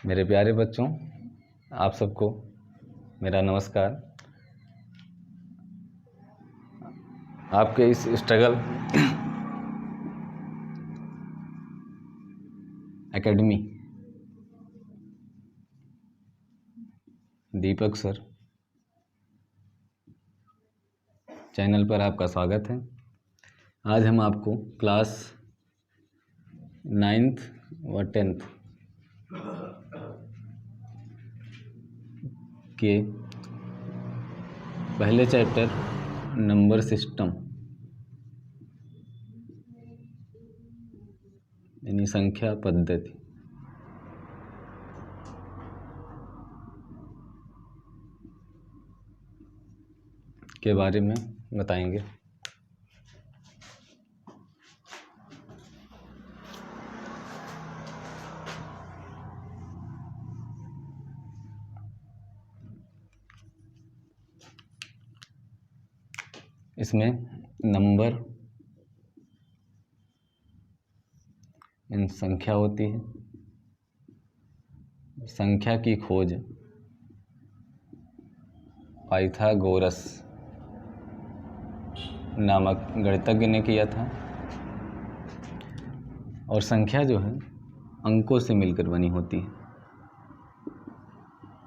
मेरे प्यारे बच्चों, आप सबको मेरा नमस्कार। आपके इस स्ट्रगल एकेडमी दीपक सर चैनल पर आपका स्वागत है। आज हम आपको क्लास 9th व 10th के पहले चैप्टर नंबर सिस्टम यानी संख्या पद्धति के बारे में बताएंगे। इसमें नंबर इन संख्या होती है। संख्या की खोज पाइथागोरस नामक गणितज्ञ ने किया था और संख्या जो है अंकों से मिलकर बनी होती है।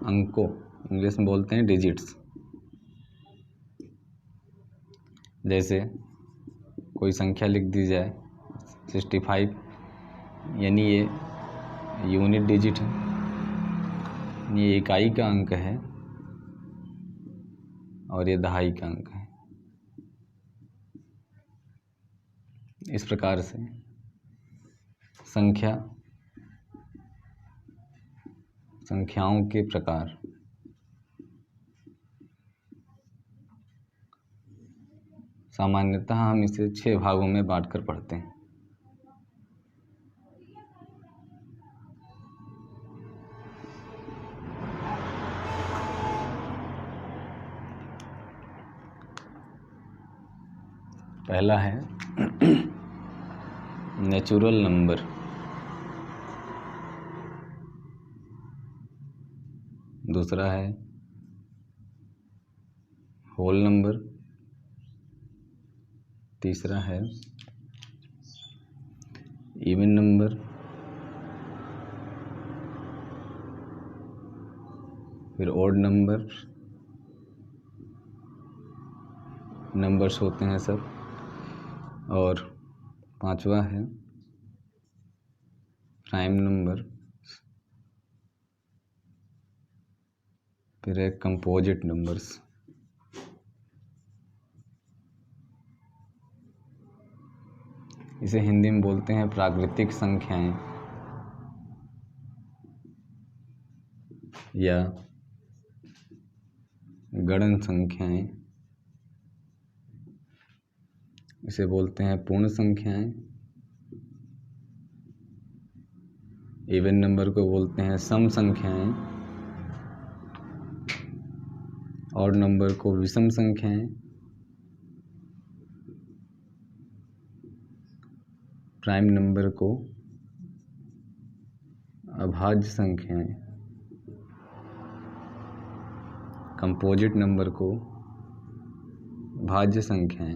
अंकों इंग्लिश में बोलते हैं डिजिट्स। जैसे कोई संख्या लिख दी जाए 65, यानी ये यूनिट डिजिट है, ये इकाई का अंक है और ये दहाई का अंक है। इस प्रकार से संख्याओं के प्रकार सामान्यतः हम इसे 6 भागों में बांटकर पढ़ते हैं। पहला है नेचुरल नंबर, दूसरा है होल नंबर, तीसरा है इवन नंबर, फिर ऑड नंबर्स होते हैं सब, और पांचवा है प्राइम नंबर, फिर है कंपोजिट नंबर्स। इसे हिंदी में बोलते हैं प्राकृतिक संख्याएं या गणन संख्याएं। इसे बोलते हैं पूर्ण संख्याएं। इवन नंबर को बोलते हैं सम संख्याएं, और नंबर को विषम संख्याएं, प्राइम नंबर को अभाज्य संख्याएं, कंपोजिट नंबर को भाज्य संख्याएं।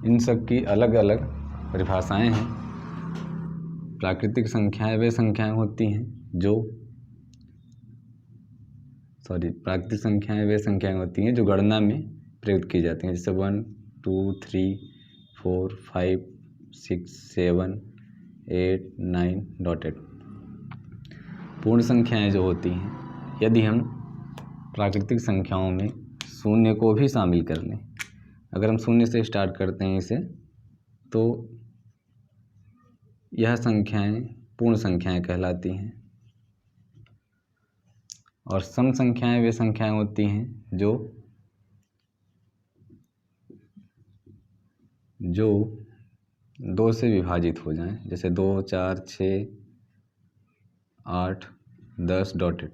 इन सब की अलग अलग परिभाषाएं हैं। प्राकृतिक संख्याएं वे संख्याएं होती हैं जो प्राकृतिक संख्याएं वे संख्याएं होती हैं जो गणना में प्रयुक्त की जाती हैं, जैसे 1 2 3 4 5 6 7 8 9 डॉटेड। पूर्ण संख्याएं जो होती हैं, यदि हम प्राकृतिक संख्याओं में शून्य को भी शामिल कर लें, अगर हम शून्य से स्टार्ट करते हैं इसे, तो यह संख्याएं पूर्ण संख्याएं कहलाती हैं। और सम संख्याएं वे संख्याएं होती हैं जो 2 से विभाजित हो जाएं, जैसे 2 4 6 8 10 डॉटेड।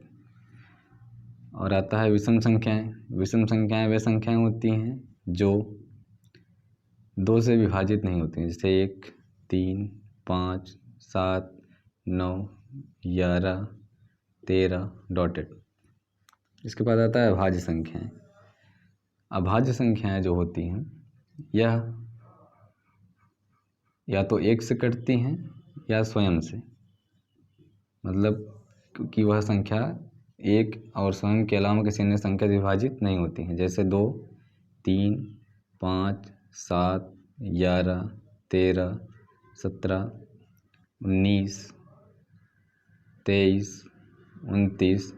और आता है विषम संख्याएं। विषम संख्याएं वे संख्याएं होती हैं जो 2 से विभाजित नहीं होती हैं, जैसे 1 3 5 7 9, 11, 13 डॉटेड। इसके बाद आता है अभाज्य संख्याएं। अभाज्य संख्याएं जो होती हैं यह या तो एक से कटती हैं या स्वयं से, मतलब कि वह संख्या एक और स्वयं के अलावा किसी अन्य संख्या से विभाजित नहीं होती हैं। जैसे 2, 3, 5, 7, 11, 13, 17, 19, 23, 29,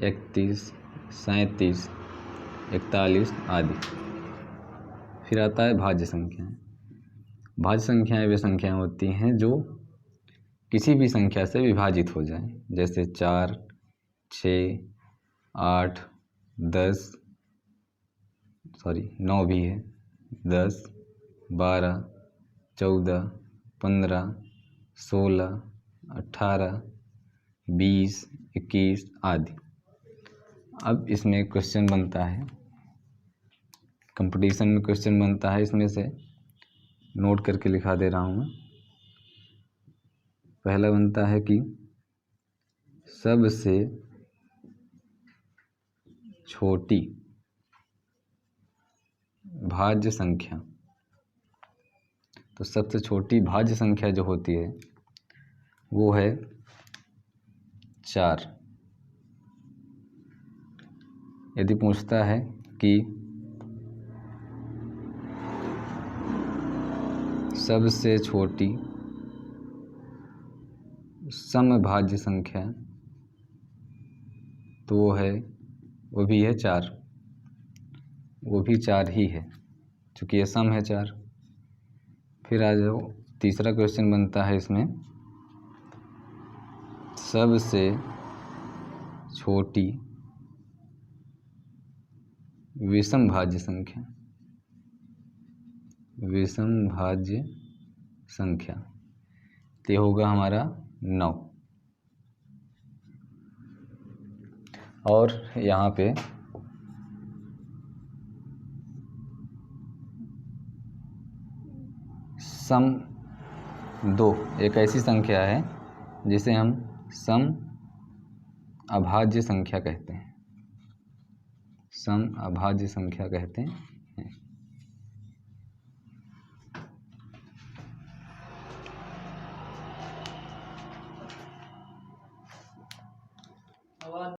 31, 37, 41 आदि। फिर आता है भाज्य संख्याएं। भाज्य संख्याएं वे संख्याएं होती हैं जो किसी भी संख्या से विभाजित हो जाएं। जैसे 4, 6, 8, 9 भी है, 10, 12, 14, 15, 16, 18, 20, 21 आदि। अब इसमें क्वेश्चन बनता है, कंपटीशन में क्वेश्चन बनता है, इसमें से नोट करके लिखा दे रहा हूँ मैं। पहला बनता है कि सबसे छोटी भाज्य संख्या। तो सबसे छोटी भाज्य संख्या जो होती है वो है 4। यदि पूछता है कि सबसे छोटी समभाज्य संख्या, तो वो भी है 4, वो भी 4 ही है क्योंकि ये सम है 4। फिर आ जाओ, तीसरा क्वेश्चन बनता है इसमें, सबसे छोटी विषम भाज्य संख्या। विषम भाज्य संख्या तो ये होगा हमारा 9। और यहाँ पे सम 2 एक ऐसी संख्या है जिसे हम सम अभाज्य संख्या कहते हैं। सम अभाज्य संख्या कहते हैं।